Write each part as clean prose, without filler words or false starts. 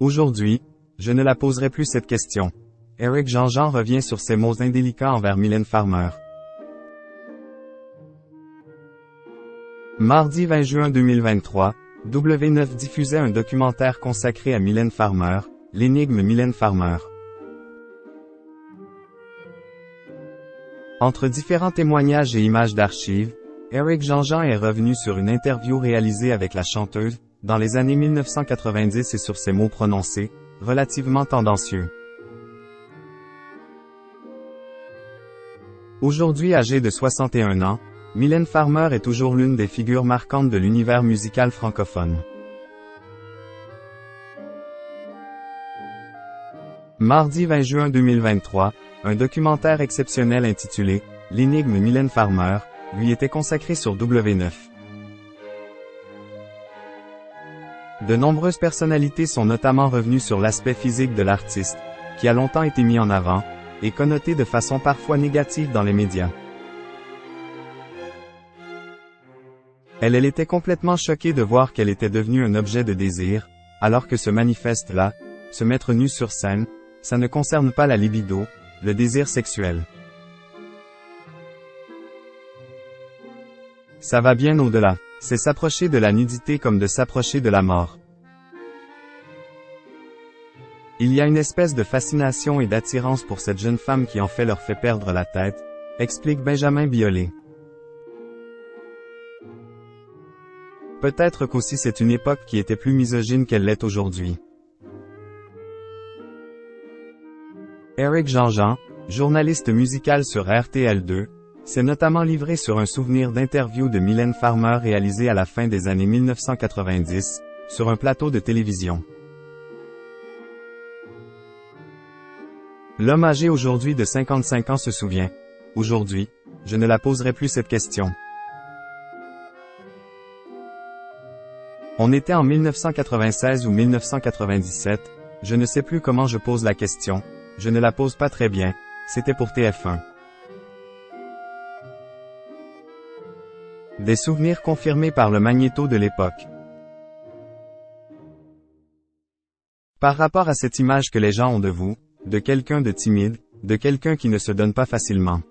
Aujourd'hui, je ne la poserai plus cette question. Eric Jean-Jean revient sur ses mots indélicats envers Mylène Farmer. Mardi 20 juin 2023, W9 diffusait un documentaire consacré à Mylène Farmer, l'énigme Mylène Farmer. Entre différents témoignages et images d'archives, Eric Jean-Jean est revenu sur une interview réalisée avec la chanteuse, dans les années 1990 et sur ses mots prononcés, relativement tendancieux. Aujourd'hui âgée de 61 ans, Mylène Farmer est toujours l'une des figures marquantes de l'univers musical francophone. Mardi 20 juin 2023, un documentaire exceptionnel intitulé « L'énigme Mylène Farmer » lui était consacré sur W9. De nombreuses personnalités sont notamment revenues sur l'aspect physique de l'artiste, qui a longtemps été mis en avant, et connoté de façon parfois négative dans les médias. Elle était complètement choquée de voir qu'elle était devenue un objet de désir, alors que ce manifeste-là, se mettre nu sur scène, ça ne concerne pas la libido, le désir sexuel. Ça va bien au-delà. C'est s'approcher de la nudité comme de s'approcher de la mort. Il y a une espèce de fascination et d'attirance pour cette jeune femme qui en fait leur fait perdre la tête, explique Benjamin Biolay. Peut-être qu'aussi c'est une époque qui était plus misogyne qu'elle l'est aujourd'hui. Eric Jean-Jean, journaliste musical sur RTL2, s'est notamment livré sur un souvenir d'interview de Mylène Farmer réalisé à la fin des années 1990, sur un plateau de télévision. L'homme âgé aujourd'hui de 55 ans se souvient. Aujourd'hui, je ne la poserai plus cette question. On était en 1996 ou 1997, je ne sais plus comment je pose la question, je ne la pose pas très bien, c'était pour TF1. Des souvenirs confirmés par le magnéto de l'époque. Par rapport à cette image que les gens ont de vous, de quelqu'un de timide, de quelqu'un qui ne se donne pas facilement.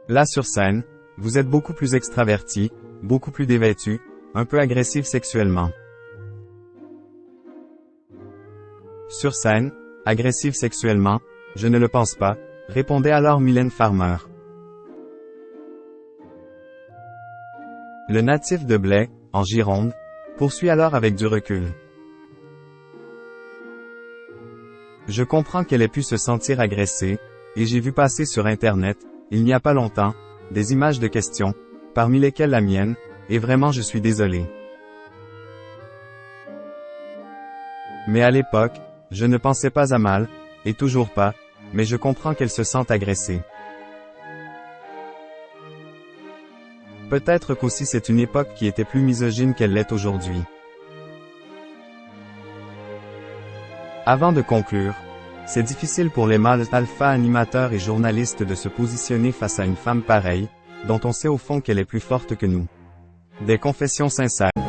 Là sur scène, vous êtes beaucoup plus extraverti, beaucoup plus dévêtu, un peu agressif sexuellement. Sur scène, agressif sexuellement, je ne le pense pas, répondait alors Mylène Farmer. Le natif de Blaye, en Gironde, poursuit alors avec du recul. Je comprends qu'elle ait pu se sentir agressée, et j'ai vu passer sur Internet, il n'y a pas longtemps, des images de questions, parmi lesquelles la mienne, et vraiment je suis désolé. Mais à l'époque, je ne pensais pas à mal, et toujours pas, mais je comprends qu'elle se sente agressée. Peut-être qu'aussi c'est une époque qui était plus misogyne qu'elle l'est aujourd'hui. Avant de conclure, c'est difficile pour les mâles alpha animateurs et journalistes de se positionner face à une femme pareille, dont on sait au fond qu'elle est plus forte que nous. Des confessions sincères.